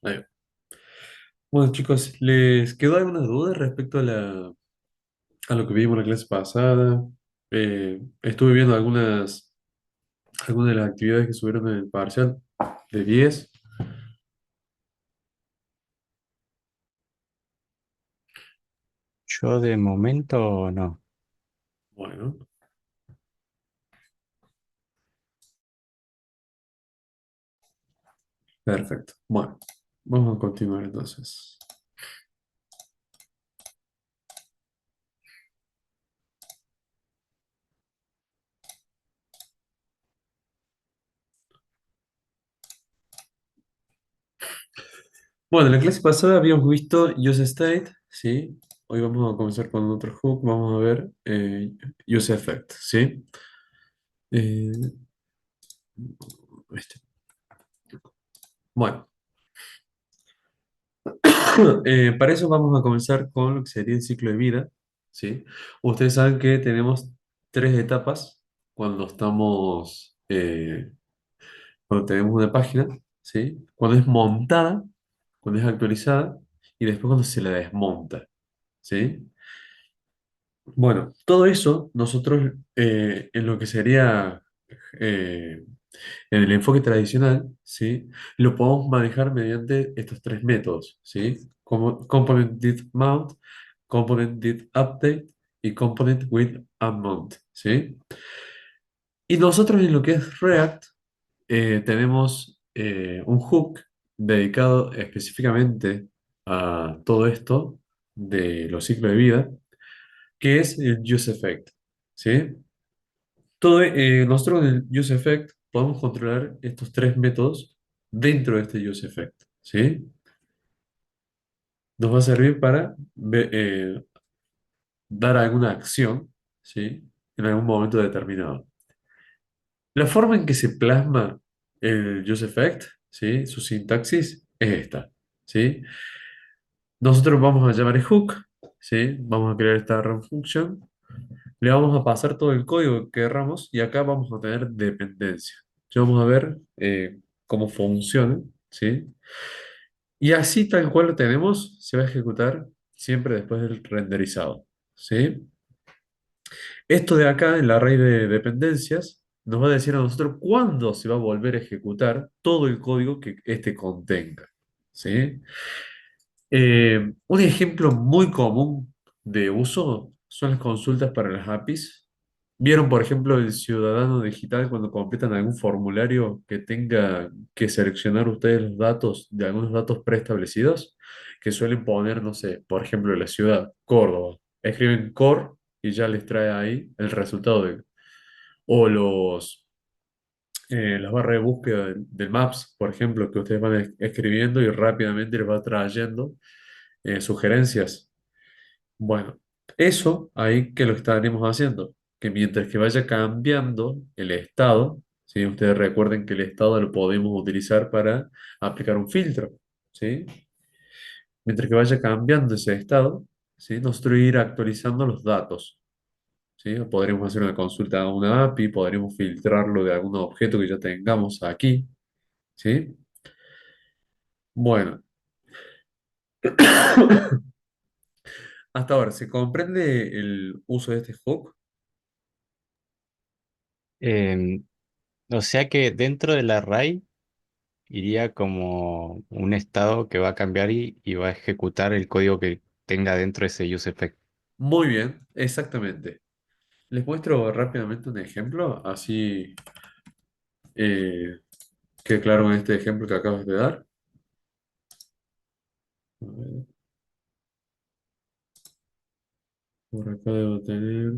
Ahí va. Bueno, chicos, ¿les quedó alguna duda respecto a lo que vimos en la clase pasada? Estuve viendo algunas de las actividades que subieron en el parcial de 10. Yo de momento no. Bueno, perfecto. Bueno, vamos a continuar entonces. Bueno, en la clase pasada habíamos visto use state, ¿sí? Hoy vamos a comenzar con otro hook. Vamos a ver use effect, ¿sí? Eh, este. Bueno, para eso vamos a comenzar con lo que sería el ciclo de vida, ¿sí? Ustedes saben que tenemos tres etapas cuando cuando tenemos una página, ¿sí? Cuando es montada, cuando es actualizada y después cuando se la desmonta, ¿sí? Bueno, todo eso nosotros en lo que sería eh, en el enfoque tradicional, ¿sí? Lo podemos manejar mediante estos tres métodos, ¿sí? Como component did mount, component did update y component with unmount, ¿sí? Y nosotros en lo que es React tenemos un hook dedicado específicamente a todo esto de los ciclos de vida, que es el useEffect, ¿sí? Nosotros en el useEffect podemos controlar estos tres métodos dentro de este useEffect, ¿sí? Nos va a servir para dar alguna acción, ¿sí? En algún momento determinado. La forma en que se plasma el useEffect, ¿sí? Su sintaxis es esta, ¿sí? Nosotros vamos a llamar el hook, ¿sí? Vamos a crear esta run function. Le vamos a pasar todo el código que querramos y acá vamos a tener dependencia. Ya vamos a ver cómo funciona, ¿sí? Y así tal cual lo tenemos, se va a ejecutar siempre después del renderizado, ¿sí? Esto de acá, en la array de dependencias, nos va a decir a nosotros cuándo se va a volver a ejecutar todo el código que este contenga, ¿sí? Un ejemplo muy común de uso son las consultas para las APIs. ¿Vieron, por ejemplo, el ciudadano digital cuando completan algún formulario que tenga que seleccionar ustedes los datos de algunos datos preestablecidos? Que suelen poner, no sé, por ejemplo, la ciudad, Córdoba. Escriben Cor y ya les trae ahí el resultado de... O las barras de búsqueda del Maps, por ejemplo, que ustedes van escribiendo y rápidamente les va trayendo sugerencias. Bueno, eso ahí que lo estaremos haciendo, que mientras que vaya cambiando el estado, ¿sí? Ustedes recuerden que el estado lo podemos utilizar para aplicar un filtro, ¿sí? Mientras que vaya cambiando ese estado, ¿sí? Nosotros ir actualizando los datos, ¿sí? Podremos hacer una consulta a una API, podremos filtrarlo de algún objeto que ya tengamos aquí, ¿sí? Bueno, hasta ahora, ¿se comprende el uso de este hook? Em, o sea que dentro del array iría como un estado que va a cambiar y va a ejecutar el código que tenga dentro de ese useEffect. Muy bien, exactamente. Les muestro rápidamente un ejemplo, así eh, que claro en este ejemplo que acabas de dar. A ver, por acá debo tener.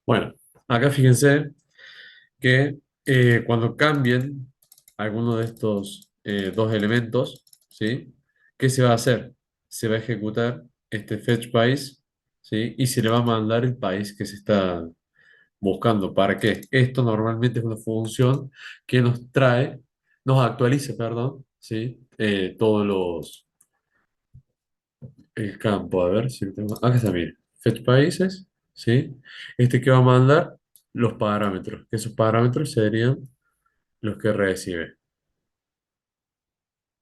Bueno, acá fíjense que cuando cambien alguno de estos dos elementos, ¿sí? ¿Qué se va a hacer? se va a ejecutar este fetch país, ¿sí? Y se le va a mandar el país que se está buscando. ¿Para qué? Esto normalmente es una función que nos trae, nos actualiza, perdón, ¿sí? Todos los, el campo, a ver si lo tengo. Acá está, mire, fetch países, ¿sí? Este que va a mandar los parámetros, que esos parámetros serían los que recibe.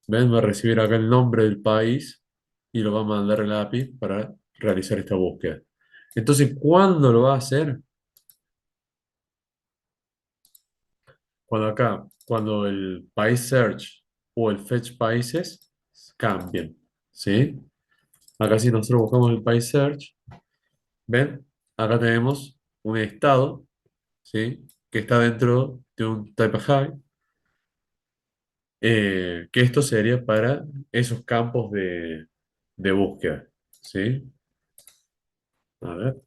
¿Ven? Va a recibir acá el nombre del país y lo va a mandar al API para realizar esta búsqueda. Entonces, ¿cuándo lo va a hacer? Cuando el país search o el fetch países cambien, ¿sí? Acá si nosotros buscamos el país search, ¿ven? Acá tenemos un estado, ¿sí? Que está dentro de un type high, que esto sería para esos campos de búsqueda, ¿sí? A ver.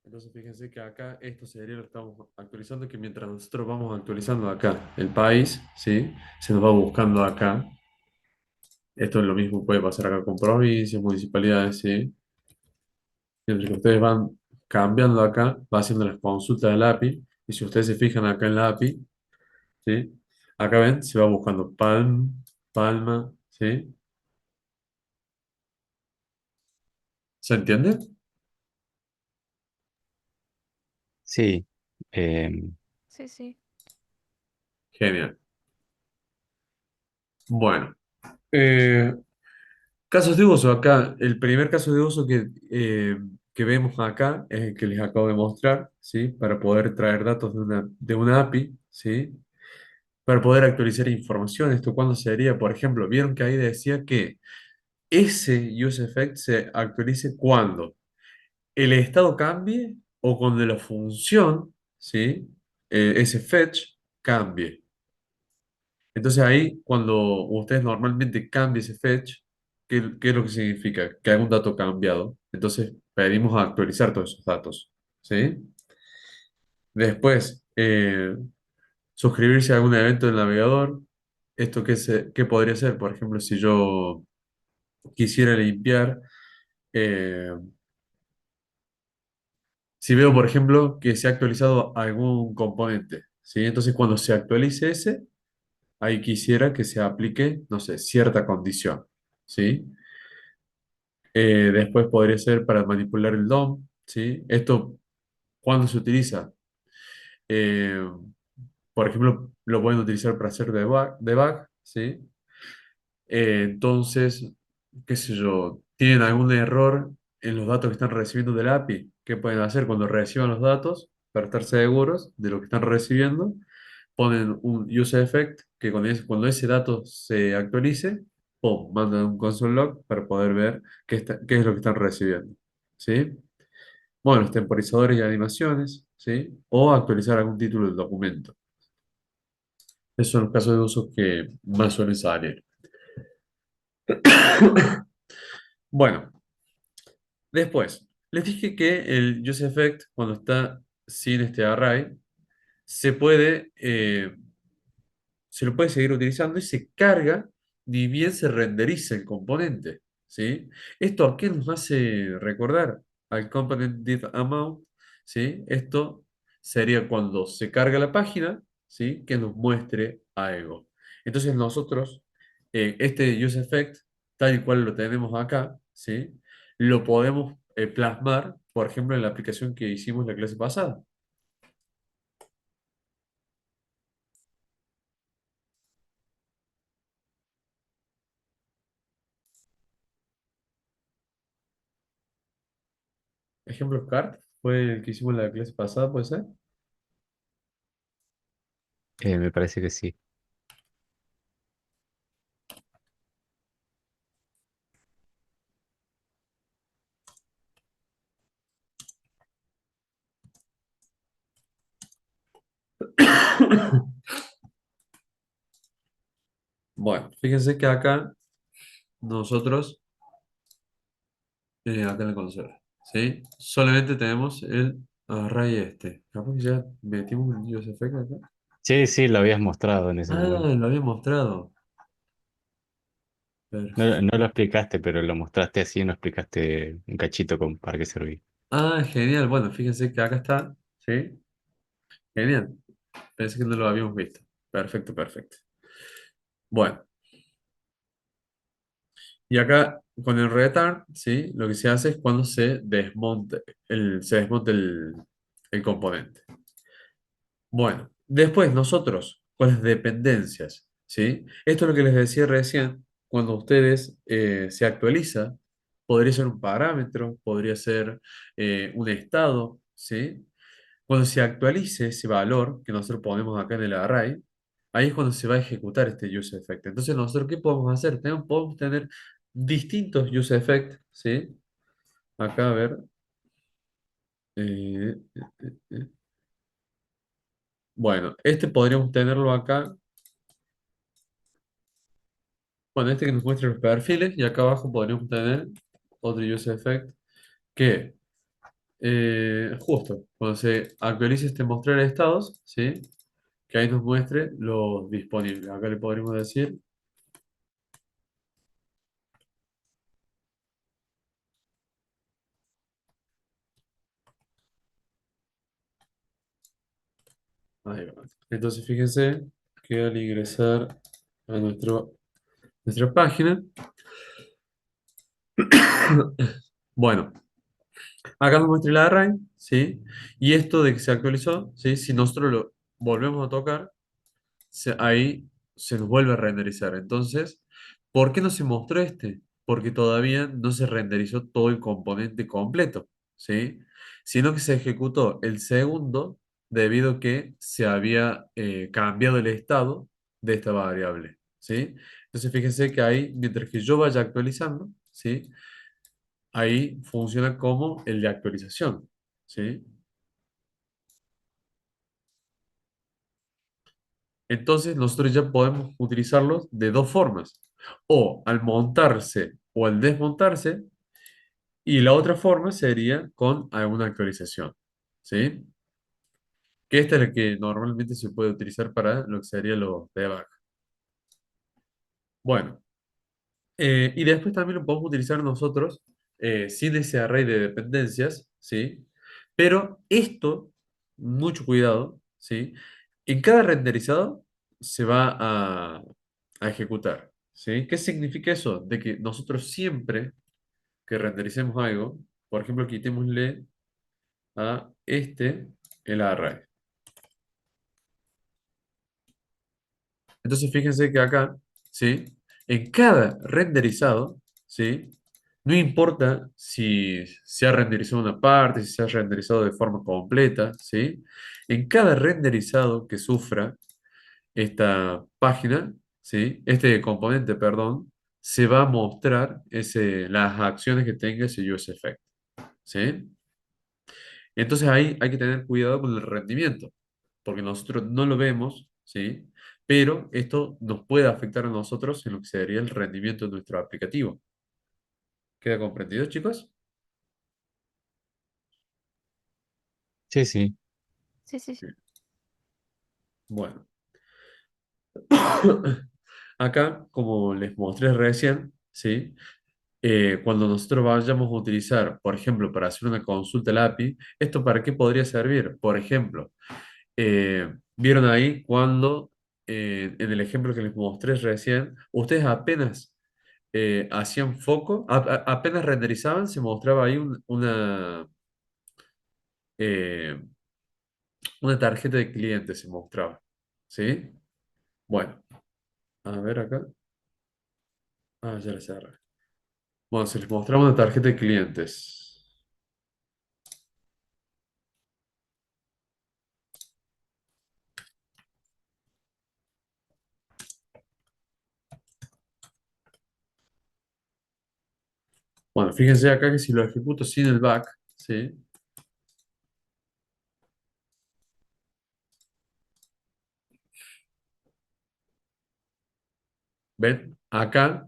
Entonces fíjense que acá esto sería lo que estamos actualizando, que mientras nosotros vamos actualizando acá el país, ¿sí? Se nos va buscando acá. Esto es lo mismo, puede pasar acá con provincias, municipalidades, ¿sí? Mientras que ustedes van cambiando acá, va haciendo las consultas del API. Y si ustedes se fijan acá en la API, ¿sí? Acá ven, se va buscando Palma, ¿sí? ¿Se entiende? Sí, em, Sí, sí. Genial. Bueno, eh, casos de uso, acá, el primer caso de uso que vemos acá es el que les acabo de mostrar, ¿sí? Para poder traer datos de una API, ¿sí? Para poder actualizar información. ¿Esto cuándo sería? Por ejemplo, vieron que ahí decía que ese useEffect se actualice cuando el estado cambie o cuando la función, ¿sí? Ese fetch cambie. Entonces ahí, cuando ustedes normalmente cambian ese fetch, ¿qué es lo que significa? Que hay un dato cambiado. Entonces pedimos actualizar todos esos datos. ¿Sí? Después, suscribirse a algún evento del navegador. ¿Esto qué podría ser? Por ejemplo, si yo quisiera limpiar, eh, si veo, por ejemplo, que se ha actualizado algún componente. ¿Sí? Entonces, cuando se actualice ese, ahí quisiera que se aplique, no sé, cierta condición. ¿Sí? Después podría ser para manipular el DOM, ¿sí? Esto, ¿cuándo se utiliza? Eh, por ejemplo, lo pueden utilizar para hacer debug, ¿sí? Entonces, qué sé yo, tienen algún error en los datos que están recibiendo del API. ¿Qué pueden hacer cuando reciban los datos? Para estar seguros de lo que están recibiendo, ponen un useEffect que cuando ese dato se actualice, ¡pum! Mandan un console log para poder ver qué es lo que están recibiendo. ¿Sí? Bueno, los temporizadores y animaciones, ¿sí? O actualizar algún título del documento. Esos son los casos de uso que más suelen salir. Bueno, después, les dije que el useEffect, cuando está sin este array, se puede se lo puede seguir utilizando y se carga ni bien se renderiza el componente, ¿sí? ¿Esto a qué nos hace recordar? Al component div amount, ¿sí? Esto sería cuando se carga la página, ¿sí? Que nos muestre algo. Entonces nosotros, este useEffect, tal y cual lo tenemos acá, ¿sí? Lo podemos plasmar, por ejemplo, en la aplicación que hicimos la clase pasada. Ejemplo, cart fue el que hicimos la clase pasada, ¿puede ser? me parece que sí. Bueno, fíjense que acá nosotros, acá en la consola, ¿sí? Solamente tenemos el array este. Capaz que ya metimos un USFX acá. Sí, sí, lo habías mostrado en ese Ah, momento. lo había mostrado. No, Perfecto. no lo explicaste, pero lo mostraste así, no explicaste un cachito con para qué servía. Ah, genial. Bueno, fíjense que acá está, ¿sí? Genial. Pensé que no lo habíamos visto. Perfecto, perfecto. Bueno, y acá con el return, ¿sí? Lo que se hace es cuando se desmonte el componente. Bueno, después nosotros, con las dependencias, ¿sí? Esto es lo que les decía recién, cuando ustedes se actualiza, podría ser un parámetro, podría ser un estado, ¿sí? Cuando se actualice ese valor que nosotros ponemos acá en el array, ahí es cuando se va a ejecutar este use effect. Entonces, nosotros, ¿qué podemos hacer? Podemos tener distintos use effect, ¿sí? Acá, a ver. eh, bueno, este podríamos tenerlo acá. Bueno, este que nos muestra los perfiles, y acá abajo podríamos tener otro use effect que, justo, cuando se actualice este mostrar estados, ¿sí? Que ahí nos muestre los disponibles. Acá le podríamos decir. Ahí va. Entonces fíjense que al ingresar a nuestra página, bueno, acá nos muestra el array, ¿sí? Y esto de que se actualizó, ¿sí? Si nosotros lo volvemos a tocar, ahí se nos vuelve a renderizar. Entonces, ¿por qué no se mostró este? Porque todavía no se renderizó todo el componente completo, ¿sí? Sino que se ejecutó el segundo debido a que se había cambiado el estado de esta variable, ¿sí? Entonces, fíjense que ahí, mientras que yo vaya actualizando, ¿sí? Ahí funciona como el de actualización, ¿sí? Entonces nosotros ya podemos utilizarlos de dos formas, o al montarse o al desmontarse, y la otra forma sería con alguna actualización, ¿sí? Que esta es la que normalmente se puede utilizar para lo que sería los debug. Bueno, y después también lo podemos utilizar nosotros sin ese array de dependencias, ¿sí? Pero esto, mucho cuidado, ¿sí? En cada renderizado se va a ejecutar, ¿sí? ¿Qué significa eso? De que nosotros siempre que rendericemos algo, por ejemplo, quitémosle a este el array. Entonces fíjense que acá, ¿sí? En cada renderizado, ¿sí? No importa si se ha renderizado una parte, si se ha renderizado de forma completa, ¿sí? En cada renderizado que sufra esta página, ¿sí? Este componente, perdón, se va a mostrar las acciones que tenga ese UseEffect, ¿sí? Entonces ahí hay que tener cuidado con el rendimiento, porque nosotros no lo vemos, ¿sí? Pero esto nos puede afectar a nosotros en lo que sería el rendimiento de nuestro aplicativo. ¿Queda comprendido, chicos? Sí, sí. Sí, sí, sí. Sí. Bueno, acá, como les mostré recién, ¿sí? Cuando nosotros vayamos a utilizar, por ejemplo, para hacer una consulta al API, ¿esto para qué podría servir? Por ejemplo, vieron ahí cuando, en el ejemplo que les mostré recién, ustedes apenas hacían foco, apenas renderizaban, se mostraba ahí eh, una tarjeta de cliente, se mostraba. ¿Sí? Bueno, a ver acá. Ah, ya la cerré. Bueno, se les mostraba una tarjeta de clientes. Bueno, fíjense acá que si lo ejecuto sin el back, ¿sí? ¿Ven? Acá,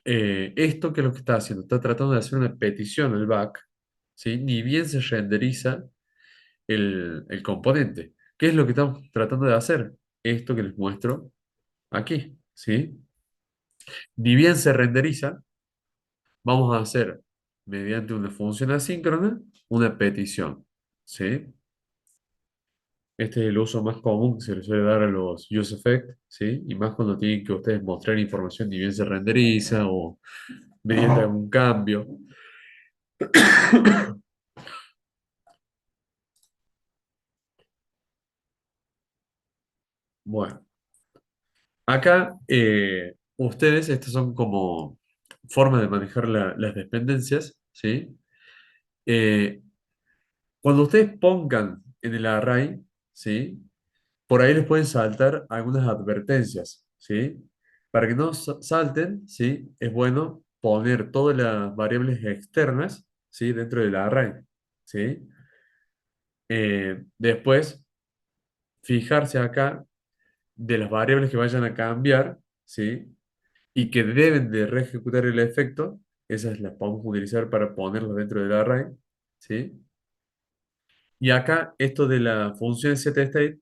esto que es lo que está haciendo, está tratando de hacer una petición al back, ¿sí? Ni bien se renderiza el componente. ¿Qué es lo que estamos tratando de hacer? Esto que les muestro aquí, ¿sí? Ni bien se renderiza, vamos a hacer, mediante una función asíncrona, una petición, ¿sí? Este es el uso más común que se le suele dar a los use effects, ¿sí? Y más cuando tienen que ustedes mostrar información ni bien se renderiza o mediante algún cambio. Bueno, acá ustedes, estas son como formas de manejar las dependencias, ¿sí? Eh, Cuando ustedes pongan en el array, ¿sí? Por ahí les pueden saltar algunas advertencias, ¿sí? Para que no salten, ¿sí? Es bueno poner todas las variables externas, ¿sí? Dentro del array, ¿sí? Después, fijarse acá de las variables que vayan a cambiar, ¿sí? Y que deben de reejecutar el efecto, esas las podemos utilizar para ponerlas dentro del array, ¿sí? Y acá esto de la función setState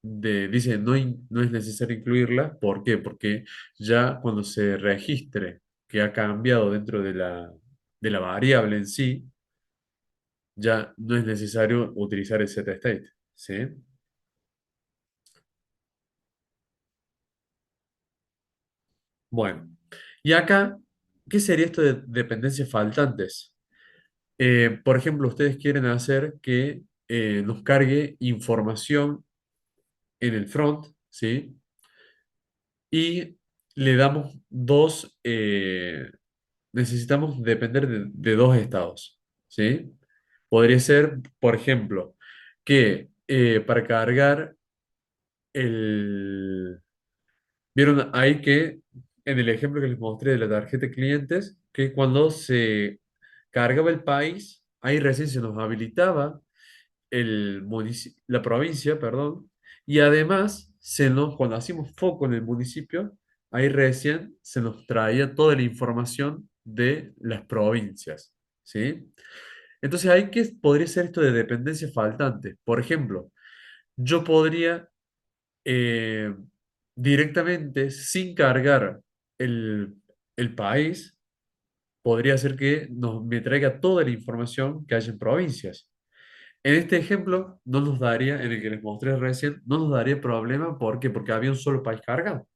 dice no es necesario incluirla. ¿Por qué? Porque ya cuando se registre que ha cambiado dentro de la variable en sí, ya no es necesario utilizar el setState, ¿sí? Bueno, y acá, ¿qué sería esto de dependencias faltantes? Por ejemplo, ustedes quieren hacer que nos cargue información en el front, ¿sí? Y le damos necesitamos depender de dos estados, ¿sí? Podría ser, por ejemplo, que para cargar el... Vieron ahí que en el ejemplo que les mostré de la tarjeta de clientes, que cuando se cargaba el país, ahí recién se nos habilitaba la provincia, perdón, y además cuando hacíamos foco en el municipio, ahí recién se nos traía toda la información de las provincias, ¿sí? Entonces, ahí qué podría ser esto de dependencia faltante. Por ejemplo, yo podría eh, directamente, sin cargar el, el país, podría hacer que me traiga toda la información que hay en provincias. En este ejemplo, no nos daría, en el que les mostré recién, no nos daría problema. ¿Por qué? Porque había un solo país cargado.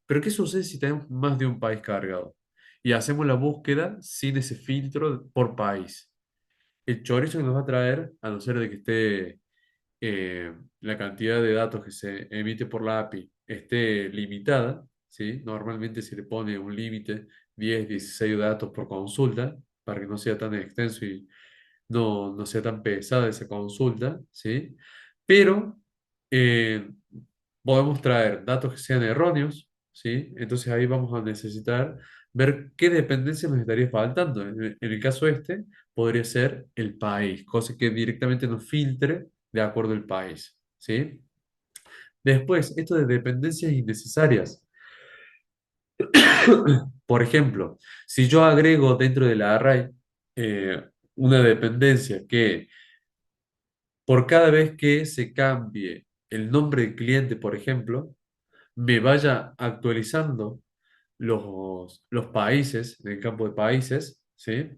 Pero ¿qué sucede si tenemos más de un país cargado? Y hacemos la búsqueda sin ese filtro por país. El chorizo que nos va a traer, a no ser de que esté la cantidad de datos que se emite por la API esté limitada, ¿sí? Normalmente se le pone un límite, 10 16 datos por consulta, para que no sea tan extenso y no sea tan pesada esa consulta, ¿sí? Pero eh, podemos traer datos que sean erróneos, ¿sí? Entonces ahí vamos a necesitar ver qué dependencia nos estaría faltando. En el caso este, podría ser el país, cosa que directamente nos filtre de acuerdo al país, ¿sí? Después, esto de dependencias innecesarias. Por ejemplo, si yo agrego dentro de la array eh, una dependencia que por cada vez que se cambie el nombre del cliente, por ejemplo, me vaya actualizando los países, en el campo de países, ¿sí?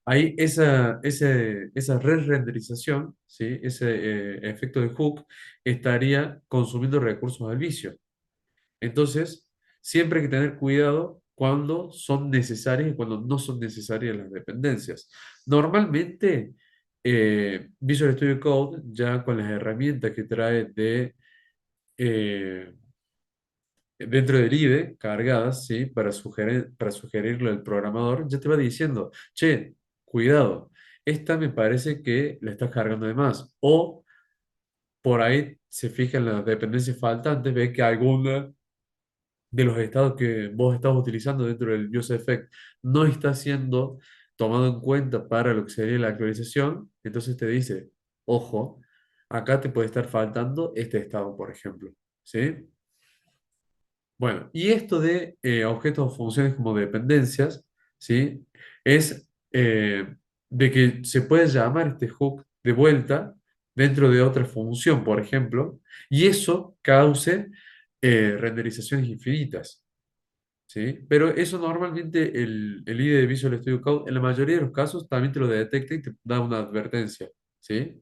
Ahí esa re-renderización, ¿sí? Ese efecto de hook estaría consumiendo recursos al vicio. Entonces, siempre hay que tener cuidado cuando son necesarias y cuando no son necesarias las dependencias. Normalmente, Visual Studio Code, ya con las herramientas que trae eh, dentro del IDE, cargadas, ¿sí? Para sugerirlo al programador, ya te va diciendo, che, cuidado, esta me parece que la estás cargando de más. O por ahí se fija en las dependencias faltantes, ve que alguna de los estados que vos estás utilizando dentro del UseEffect no está siendo tomado en cuenta para lo que sería la actualización, entonces te dice, ojo, acá te puede estar faltando este estado, por ejemplo, ¿sí? Bueno, y esto de objetos o funciones como dependencias, ¿sí? Es de que se puede llamar este hook de vuelta dentro de otra función, por ejemplo, y eso cause renderizaciones infinitas, ¿sí? Pero eso normalmente el IDE de Visual Studio Code, en la mayoría de los casos, también te lo detecta y te da una advertencia, ¿sí?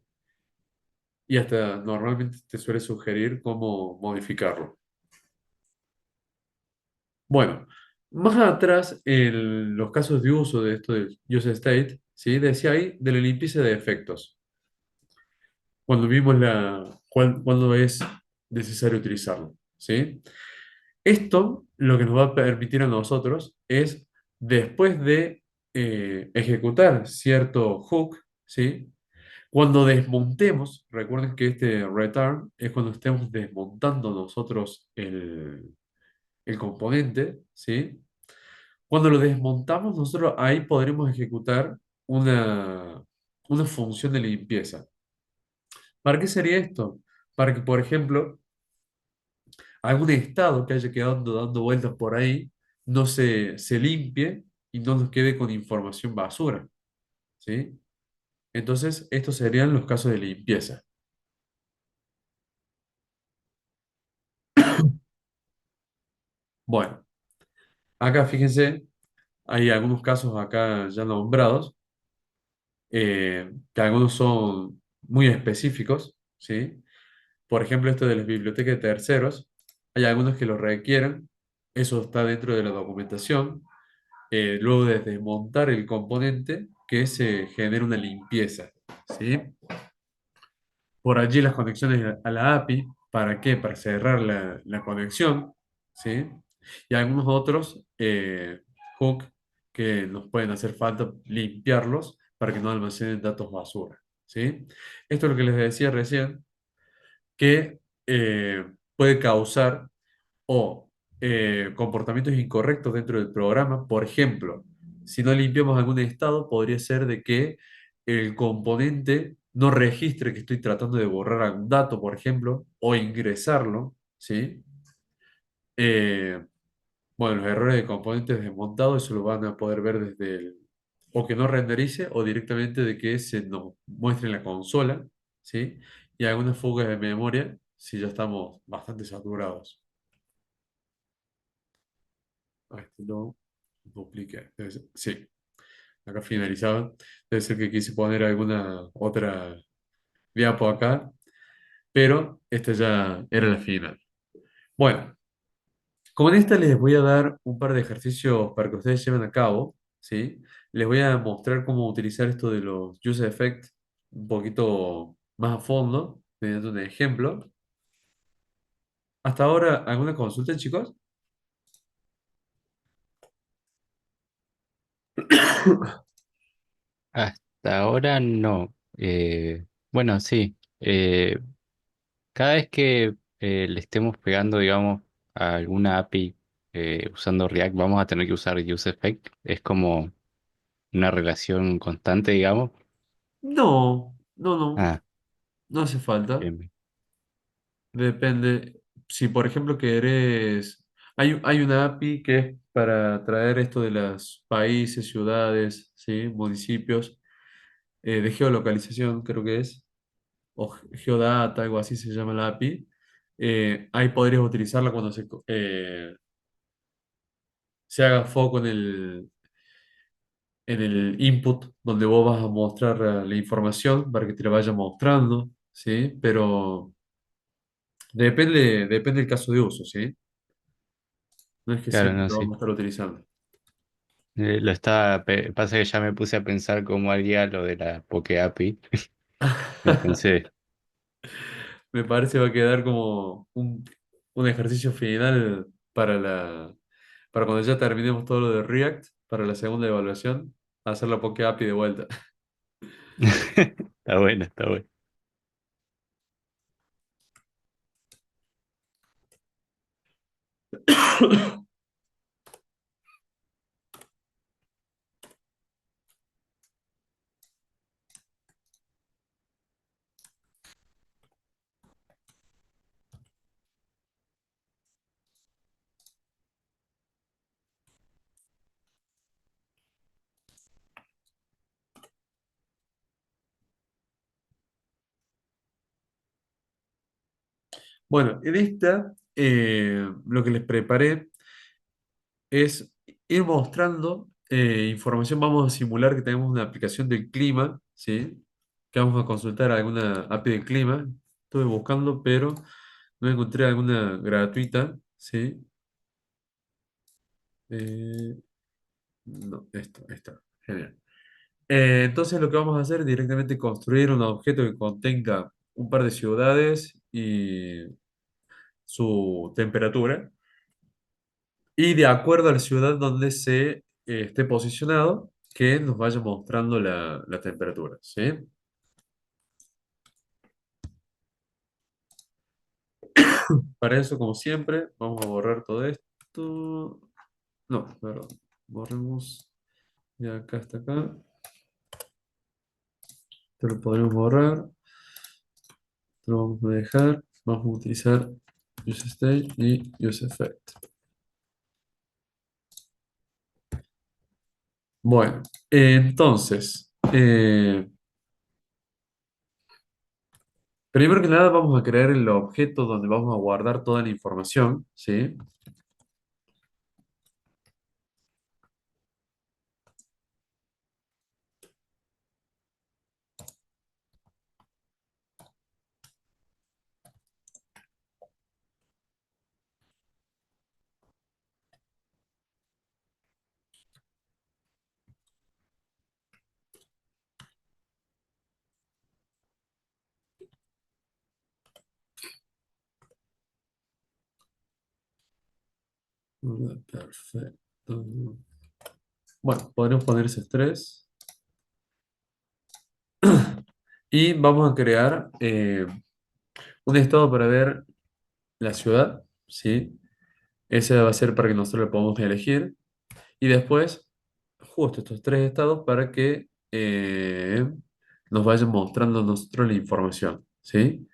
Y hasta normalmente te suele sugerir cómo modificarlo. Bueno, más atrás, en los casos de uso de esto del use state, ¿sí? Decía ahí de la limpieza de efectos, cuando vimos cuando es necesario utilizarlo, ¿sí? Esto lo que nos va a permitir a nosotros es, después de ejecutar cierto hook, ¿sí? Cuando desmontemos, recuerden que este return es cuando estemos desmontando nosotros el componente, ¿sí? Cuando lo desmontamos, nosotros ahí podremos ejecutar una, una función de limpieza. ¿Para qué sería esto? Para que, por ejemplo, algún estado que haya quedado dando vueltas por ahí no se limpie y no nos quede con información basura, ¿sí? Entonces, estos serían los casos de limpieza. Bueno, acá fíjense, hay algunos casos acá ya nombrados, que algunos son muy específicos, ¿sí? Por ejemplo, esto de las bibliotecas de terceros, hay algunos que lo requieren, eso está dentro de la documentación, luego de desmontar el componente que se genera una limpieza, ¿sí? Por allí las conexiones a la API, ¿para qué? Para cerrar la conexión, ¿sí? Y algunos otros hook que nos pueden hacer falta limpiarlos para que no almacenen datos basura, ¿sí? Esto es lo que les decía recién, que puede causar o comportamientos incorrectos dentro del programa. Por ejemplo, si no limpiamos algún estado, podría ser de que el componente no registre que estoy tratando de borrar algún dato, por ejemplo, o ingresarlo, ¿sí? Eh, bueno, los errores de componentes desmontados, eso lo van a poder ver desde o que no renderice o directamente de que se nos muestre en la consola, ¿sí? Y algunas fugas de memoria si ya estamos bastante saturados. A este lo dupliqué. Sí, acá finalizaba. Debe ser que quise poner alguna otra diapo acá, pero esta ya era la final. Bueno, como en esta les voy a dar un par de ejercicios para que ustedes lleven a cabo, ¿sí? Les voy a mostrar cómo utilizar esto de los use effects un poquito más a fondo, mediante un ejemplo. Hasta ahora, ¿alguna consulta, chicos? Hasta ahora no. Bueno, sí. Cada vez que le estemos pegando, digamos, a alguna API usando React, vamos a tener que usar UseEffect. Es como una relación constante, digamos. No, no, no, Ah, no hace falta. bien, bien. Depende. Si, por ejemplo, querés. Hay una API que es para traer esto de los países, ciudades, ¿sí? Municipios, de geolocalización, creo que es, o Geodata, algo así se llama la API. Ahí podrías utilizarla cuando se haga foco en el input, donde vos vas a mostrar la información para que te la vaya mostrando, ¿sí? Pero depende del caso de uso, ¿sí? No es que Claro, siempre no, lo vamos sí. a estar utilizando. Pasa que ya me puse a pensar cómo haría lo de la Poke API. Y pensé, Me parece va a quedar como un ejercicio final para cuando ya terminemos todo lo de React, para la segunda evaluación, hacer la Poké API de vuelta. está bueno, está bueno. Bueno, en esta lo que les preparé es ir mostrando información. Vamos a simular que tenemos una aplicación del clima, ¿sí? Que vamos a consultar alguna API del clima. Estuve buscando, pero no encontré alguna gratuita, ¿sí? Eh, no, esto, está. Genial. Entonces lo que vamos a hacer es directamente construir un objeto que contenga un par de ciudades y su temperatura. Y de acuerdo a la ciudad donde se esté posicionado, que nos vaya mostrando la temperatura, ¿sí? Para eso, como siempre, vamos a borrar todo esto. No, perdón. Borremos de acá hasta acá. Esto lo podemos borrar. Esto lo vamos a dejar. Vamos a utilizar useStage y useEffect. Bueno, entonces, primero que nada vamos a crear el objeto donde vamos a guardar toda la información, ¿sí? Perfecto. Bueno, podemos poner ese estrés y vamos a crear un estado para ver la ciudad, ¿sí? Ese va a ser para que nosotros lo podamos elegir y después justo estos tres estados para que nos vayan mostrando a nosotros la información, ¿sí?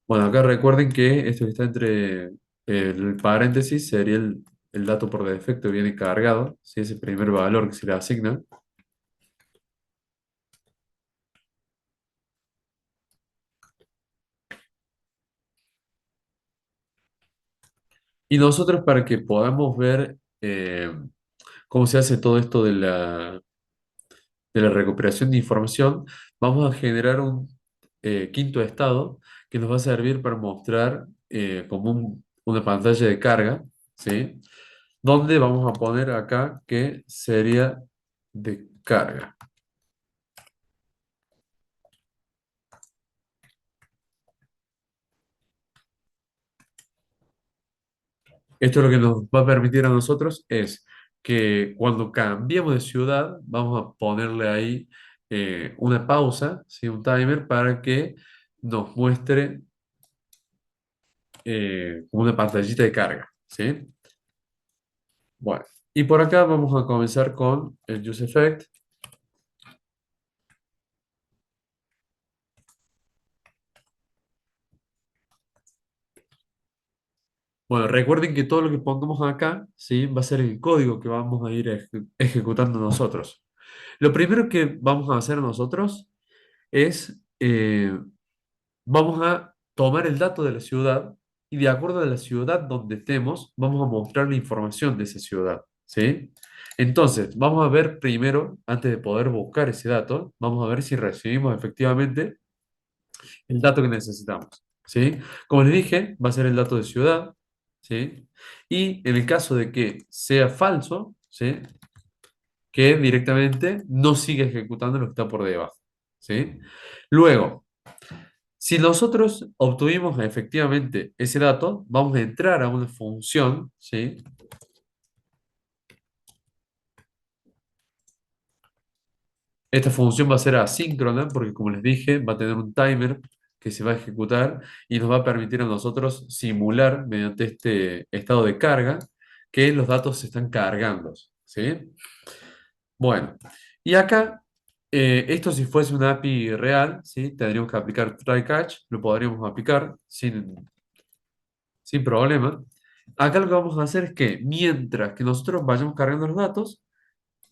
Bueno, acá recuerden que esto que está entre el paréntesis sería el dato por defecto, viene cargado, ¿sí? Es el primer valor que se le asigna. Y nosotros para que podamos ver cómo se hace todo esto de la recuperación de información, vamos a generar un quinto estado que nos va a servir para mostrar como una pantalla de carga, ¿sí? Donde vamos a poner acá que sería de carga. Esto lo que nos va a permitir a nosotros es que cuando cambiemos de ciudad, vamos a ponerle ahí una pausa, ¿sí? Un timer para que nos muestre como una pantallita de carga, ¿sí? Bueno, y por acá vamos a comenzar con el useEffect. Bueno, recuerden que todo lo que pongamos acá, ¿sí? Va a ser el código que vamos a ir ejecutando nosotros. Lo primero que vamos a hacer nosotros es vamos a tomar el dato de la ciudad y de acuerdo a la ciudad donde estemos, vamos a mostrar la información de esa ciudad, ¿sí? Entonces, vamos a ver primero, antes de poder buscar ese dato, vamos a ver si recibimos efectivamente el dato que necesitamos, ¿sí? Como les dije, va a ser el dato de ciudad, ¿sí? Y en el caso de que sea falso, ¿sí? Que directamente no siga ejecutando lo que está por debajo, ¿sí? Luego, si nosotros obtuvimos efectivamente ese dato, vamos a entrar a una función, ¿sí? Esta función va a ser asíncrona porque, como les dije, va a tener un timer que se va a ejecutar y nos va a permitir a nosotros simular mediante este estado de carga que los datos se están cargando, ¿sí? Bueno, y acá, esto si fuese una API real, ¿sí? Tendríamos que aplicar try catch, lo podríamos aplicar sin problema. Acá lo que vamos a hacer es que mientras que nosotros vayamos cargando los datos,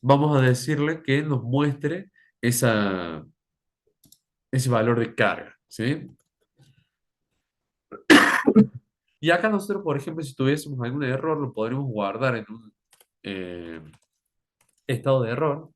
vamos a decirle que nos muestre esa, ese valor de carga, ¿sí? Y acá nosotros, por ejemplo, si tuviésemos algún error, lo podremos guardar en un eh, estado de error.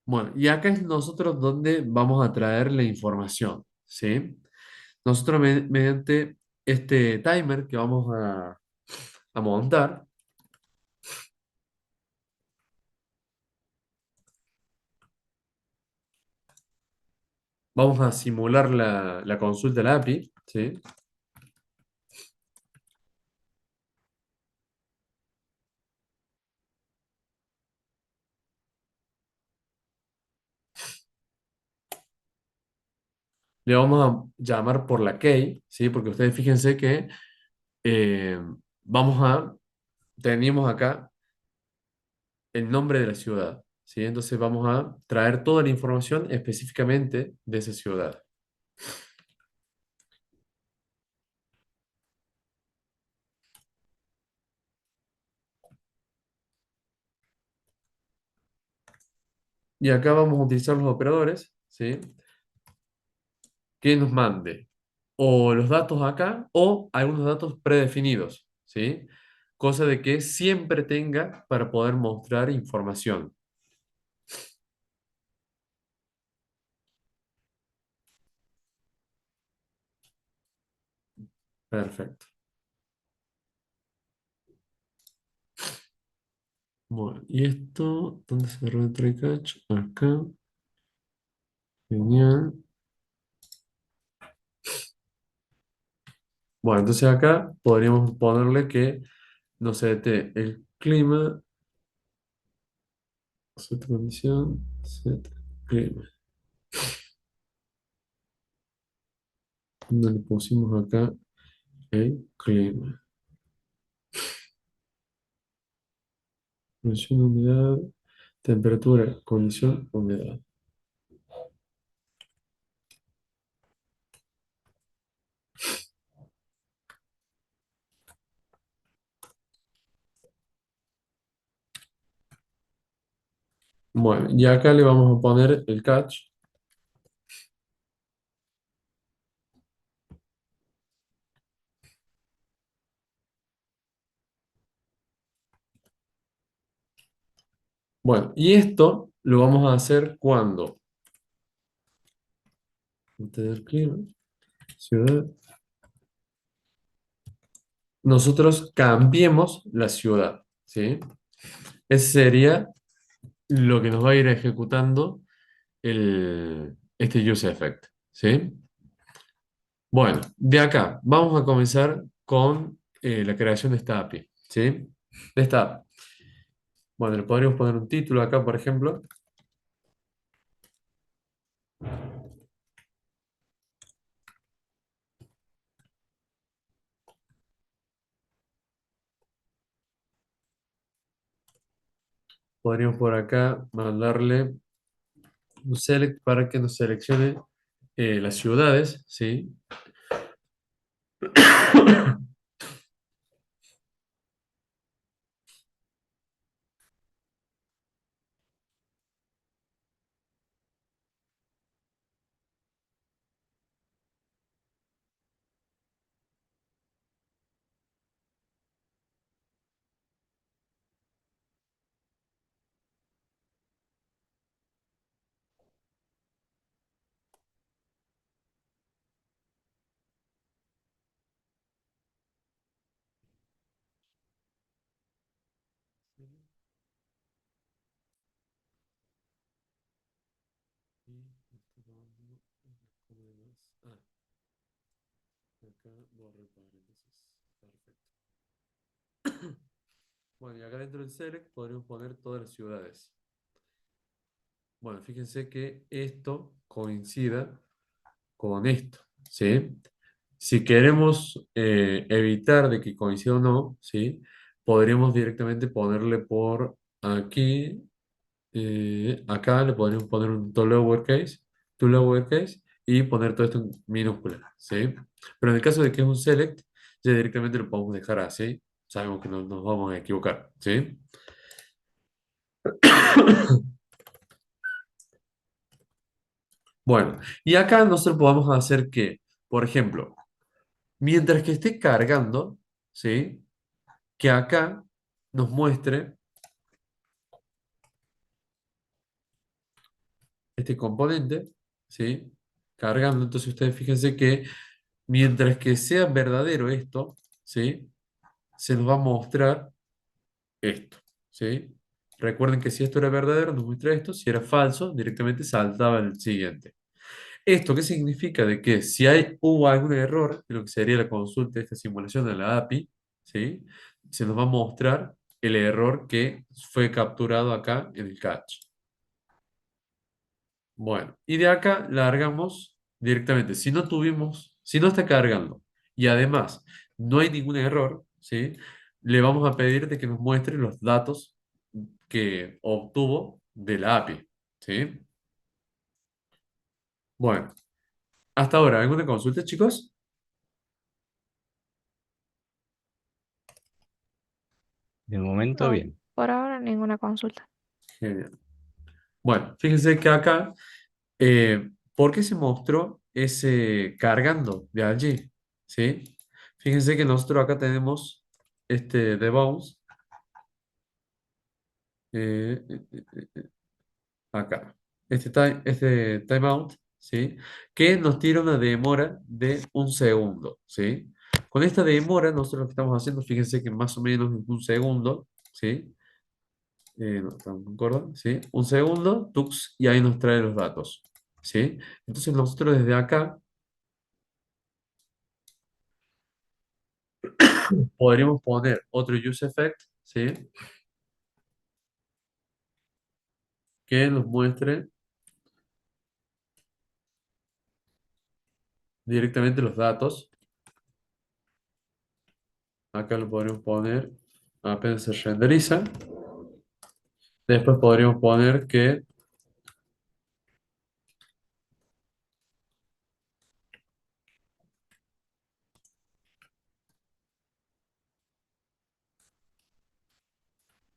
Bueno, y acá es nosotros donde vamos a traer la información, ¿sí? Nosotros mediante este timer que vamos a montar, vamos a simular la consulta a la API, ¿sí? Le vamos a llamar por la key, ¿sí? Porque ustedes fíjense que eh, vamos a, tenemos acá el nombre de la ciudad, ¿sí? Entonces vamos a traer toda la información específicamente de esa ciudad. Y acá vamos a utilizar los operadores, ¿sí? Que nos mande o los datos acá o algunos datos predefinidos, ¿sí? Cosa de que siempre tenga para poder mostrar información. Perfecto. Bueno, y esto, ¿dónde se agarró el try catch? Acá. Genial. Bueno, entonces acá podríamos ponerle que nos sete el clima, set condición, set clima. No le pusimos acá el clima. Condición de humedad, temperatura, condición, humedad. Bueno, y acá le vamos a poner el catch. Bueno, y esto lo vamos a hacer cuando tener clima, ciudad, nosotros cambiemos la ciudad, ¿sí? Ese sería lo que nos va a ir ejecutando este use effect, ¿sí? Bueno, de acá vamos a comenzar con la creación de esta API, ¿sí? De esta app. Bueno, le podríamos poner un título acá, por ejemplo. Podríamos por acá mandarle un select para que nos seleccione las ciudades, ¿sí? Ah, acá borro el paréntesis. Perfecto. Bueno, y acá dentro del select podríamos poner todas las ciudades. Bueno, fíjense que esto coincida con esto, ¿sí? Si queremos evitar de que coincida o no, ¿sí? Podríamos directamente ponerle por aquí, acá le podríamos poner un to lowercase y poner todo esto en minúscula, ¿sí? Pero en el caso de que es un select, ya directamente lo podemos dejar así, sabemos que no nos vamos a equivocar, ¿sí? Bueno, y acá nosotros podemos hacer que, por ejemplo, mientras que esté cargando, ¿sí? Que acá nos muestre este componente, ¿sí? Cargando. Entonces ustedes fíjense que mientras que sea verdadero esto, ¿sí? Se nos va a mostrar esto, ¿sí? Recuerden que si esto era verdadero, nos muestra esto. Si era falso, directamente saltaba el siguiente. ¿Esto qué significa? De que si hubo algún error en lo que sería la consulta de esta simulación de la API, ¿sí? Se nos va a mostrar el error que fue capturado acá en el catch. Bueno, y de acá largamos directamente. Si no está cargando y además no hay ningún error, ¿sí? Le vamos a pedir de que nos muestre los datos que obtuvo de la API, ¿sí? Bueno, hasta ahora, ¿alguna consulta, chicos? De momento, No, bien. por ahora ninguna consulta. Genial. Bueno, fíjense que acá, ¿por qué se mostró ese cargando de allí? ¿Sí? Fíjense que nosotros acá tenemos este debounce, eh, eh, eh, acá, este timeout, ¿sí? Que nos tira una demora de un segundo, ¿sí? Con esta demora, nosotros lo que estamos haciendo, fíjense que más o menos en un segundo, ¿sí? No, estamos de acuerdo, ¿sí? Un segundo, tux, y ahí nos trae los datos, ¿sí? Entonces nosotros desde acá podríamos poner otro use effect, ¿sí? Que nos muestre directamente los datos. Acá lo podríamos poner apenas se renderiza. Después podríamos poner que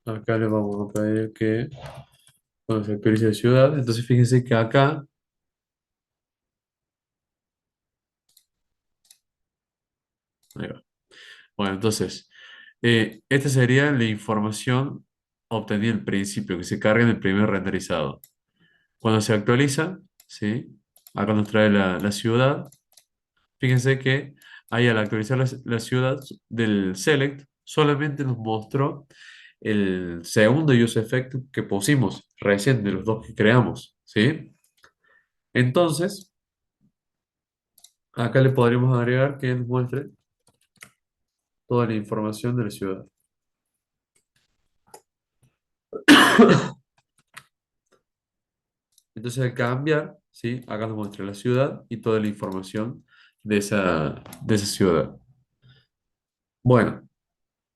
acá le vamos a pedir que cuando se actualice de ciudad. Entonces fíjense que acá, ahí va. Bueno, entonces, esta sería la información obtenida al principio, que se carga en el primer renderizado. Cuando se actualiza, ¿sí? Acá nos trae la ciudad. Fíjense que ahí al actualizar la ciudad del select, solamente nos mostró el segundo use effect que pusimos recién de los dos que creamos, ¿sí? Entonces, acá le podríamos agregar que nos muestre toda la información de la ciudad. Entonces, al cambiar, ¿sí? Acá nos muestra la ciudad y toda la información de esa ciudad. Bueno,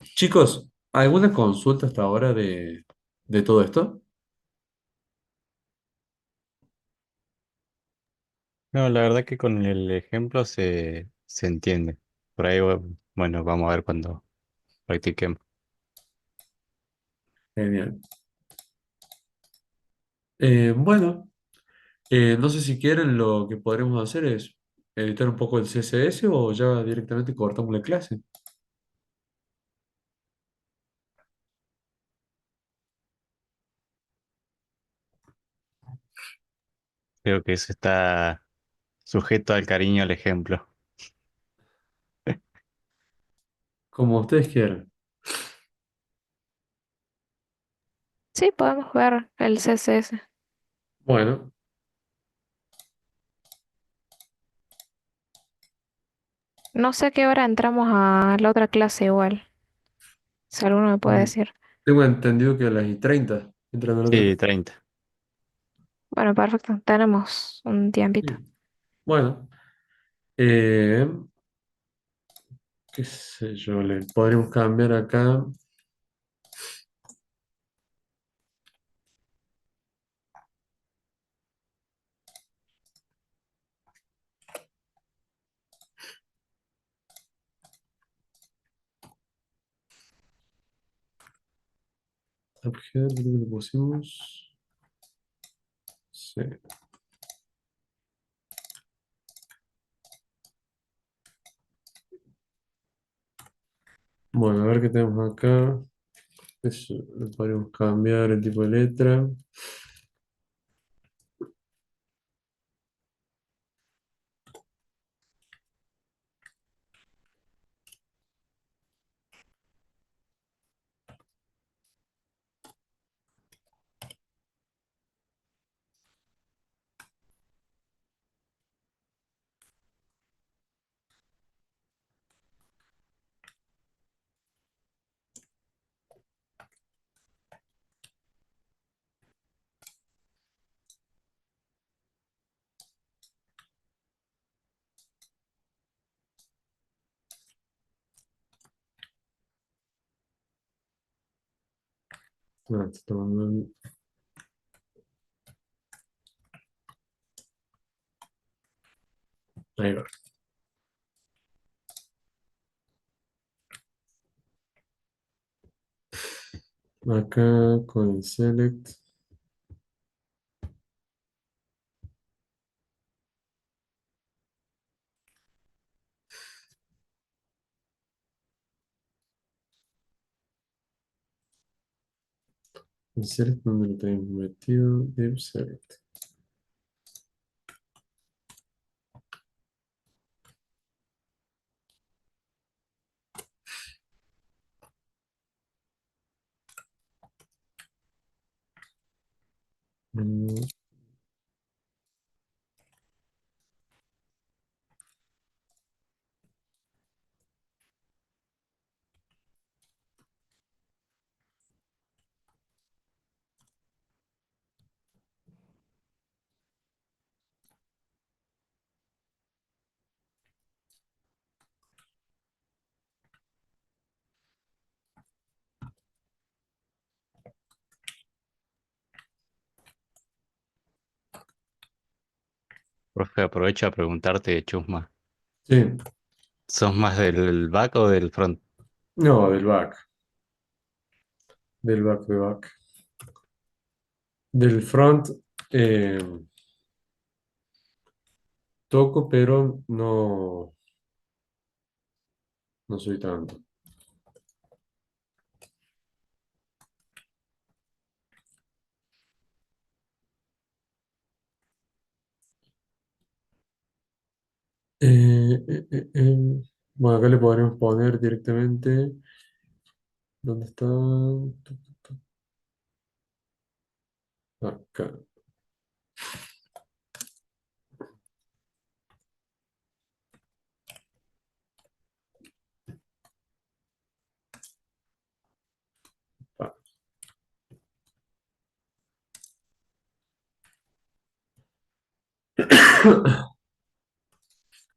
chicos, ¿alguna consulta hasta ahora de todo esto? No, la verdad que con el ejemplo se entiende. Por ahí, bueno, vamos a ver cuando practiquemos. Genial. Bueno, no sé si quieren, lo que podremos hacer es editar un poco el CSS o ya directamente cortamos la clase. Creo que eso está sujeto al cariño al ejemplo. Como ustedes quieran. Sí, podemos ver el CSS. Bueno, No sé a qué hora entramos a la otra clase igual, si alguno me puede Mm, decir. Tengo entendido que a las y 30 entran al otro. Sí, 30. Bueno, perfecto, tenemos un tiempito. Sí. Bueno, eh, qué sé yo, le podremos cambiar acá. Objeto, creo que le pusimos. Sí. Bueno, a ver qué tenemos acá. Eso, le podemos cambiar el tipo de letra. Ah, está tomando ahí va. Acá con el select. El select donde lo tenemos metido. Div select. Mm, Profe, aprovecho a preguntarte, Chusma, sí. ¿sos más del back o del front? No, del back. Del back de back. Del front eh, toco, pero no soy tanto. Bueno, acá le podremos poner directamente. ¿Dónde está? Acá. Ah.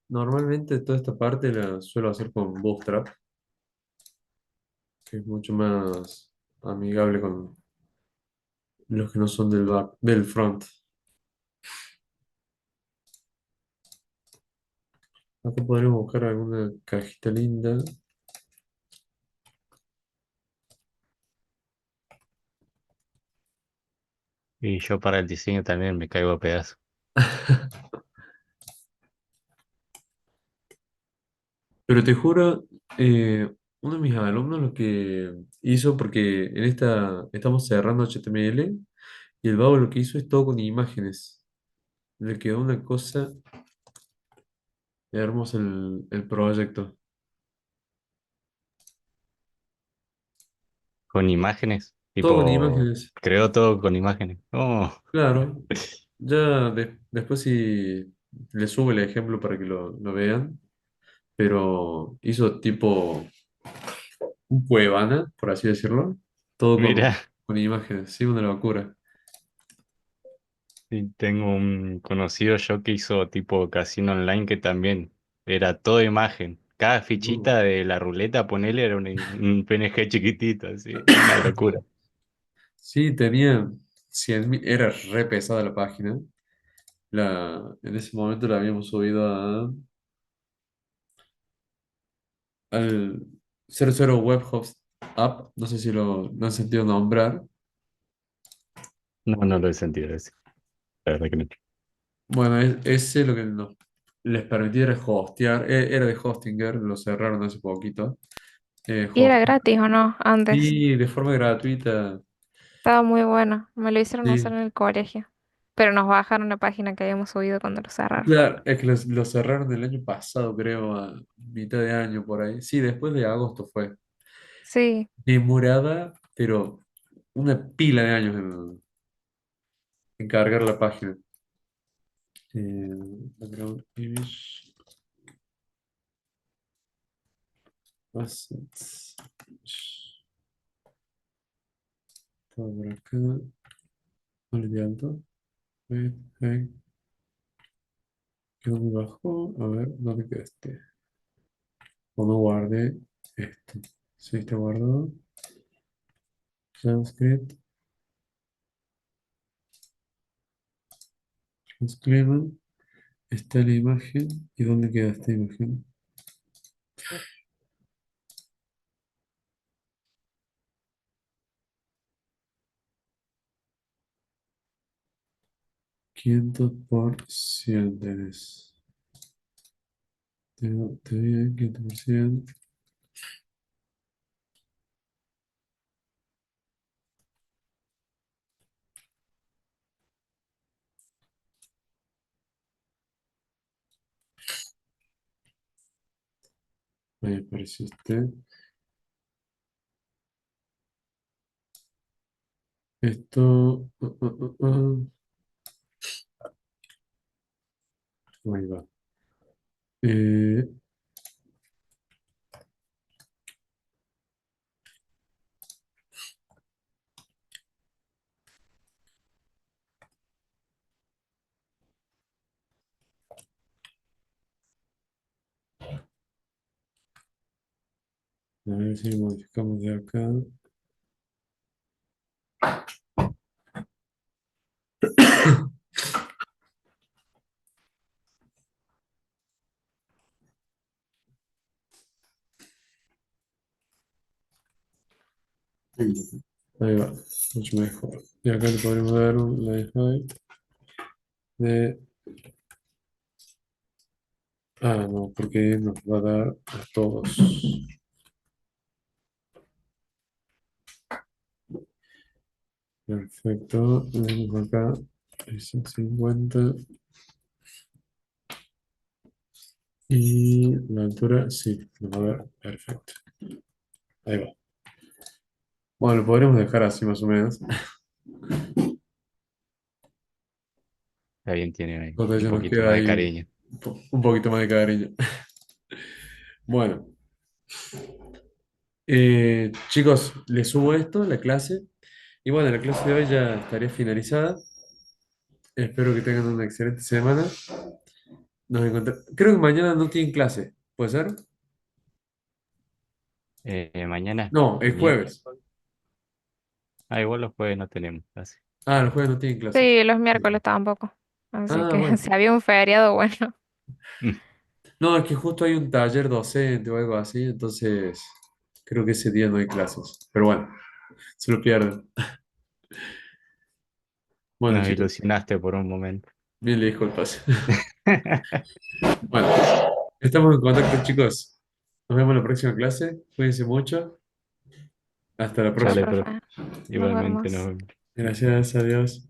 Normalmente toda esta parte la suelo hacer con Bootstrap, que es mucho más amigable con los que no son del back, del front. Acá podremos buscar alguna cajita linda. Y yo para el diseño también me caigo a pedazos. Pero te juro, uno de mis alumnos lo que hizo, porque en esta estamos cerrando HTML, y el vago lo que hizo es todo con imágenes. Le quedó una cosa hermosa el proyecto. Con imágenes, Todo con tipo, imágenes. creo todo con imágenes. Oh, Claro. Ya después si le subo el ejemplo para que lo vean. pero hizo tipo un Cuevana, por así decirlo, todo Mira, con imágenes, sí, una locura. sí, tengo un conocido yo que hizo tipo casino online que también era todo imagen. Cada Mm. fichita de la ruleta, ponele, era un PNG chiquitito, así, una locura. Sí, tenía 100.000, era re pesada la página. En ese momento la habíamos subido al 00 Web Host App, no sé si lo han sentido nombrar. No, no lo he sentido ese, la verdad que no. Bueno, ese lo que les permitía era hostear, era de Hostinger, lo cerraron hace poquito. ¿Y era Host- gratis o no? Antes. y de forma gratuita, Estaba muy bueno. Me lo hicieron usar sí. en el colegio. Pero nos bajaron la página que habíamos subido cuando lo cerraron. Claro, es que lo cerraron el año pasado, creo, a mitad de año por ahí. Sí, después de agosto fue. Sí. Demorada, pero una pila de años en cargar la página. Background image, assets. Todo por acá. Vale, de alto. Wait, hey, quedó muy bajo. A ver, ¿dónde queda este? O no guardé esto. Sí, está guardado. JavaScript. Disclaimer. Está la imagen. ¿Y dónde queda esta imagen? 500%. Te bien, 500%. Ahí apareció este. Esto. Ahí va. Eh, a ver si modificamos de acá. Ahí va, mucho mejor. Y acá le podremos dar un line height de. Ah, no, porque nos va a dar a todos. Perfecto. Vemos acá. Es el 50. Y la altura, sí, nos va a dar. Perfecto. Ahí va. Bueno, lo podríamos dejar así más o menos. Está bien, tiene ahí Porque un ya nos poquito queda más de ahí cariño. un poquito más de cariño. Bueno, chicos, les subo esto, la clase. Y bueno, la clase de hoy ya estaría finalizada. Espero que tengan una excelente semana. Creo que mañana no tienen clase. ¿Puede ser? Mañana, No, el jueves. miércoles. Ah, igual los jueves no tenemos clase. Ah, los jueves no tienen clase. Sí, los miércoles tampoco. Así Ah, que bueno. si había un feriado, bueno. Mm. No, es que justo hay un taller docente o algo así, entonces creo que ese día no hay clases. Pero bueno, se lo pierden. Bueno, Nos chicos, ilusionaste por un momento. mil disculpas. Bueno, estamos en contacto, chicos. Nos vemos en la próxima clase. Cuídense mucho. Hasta la Chao, próxima. Dale, pero profe. Nos igualmente vemos. nos vemos. Gracias, adiós.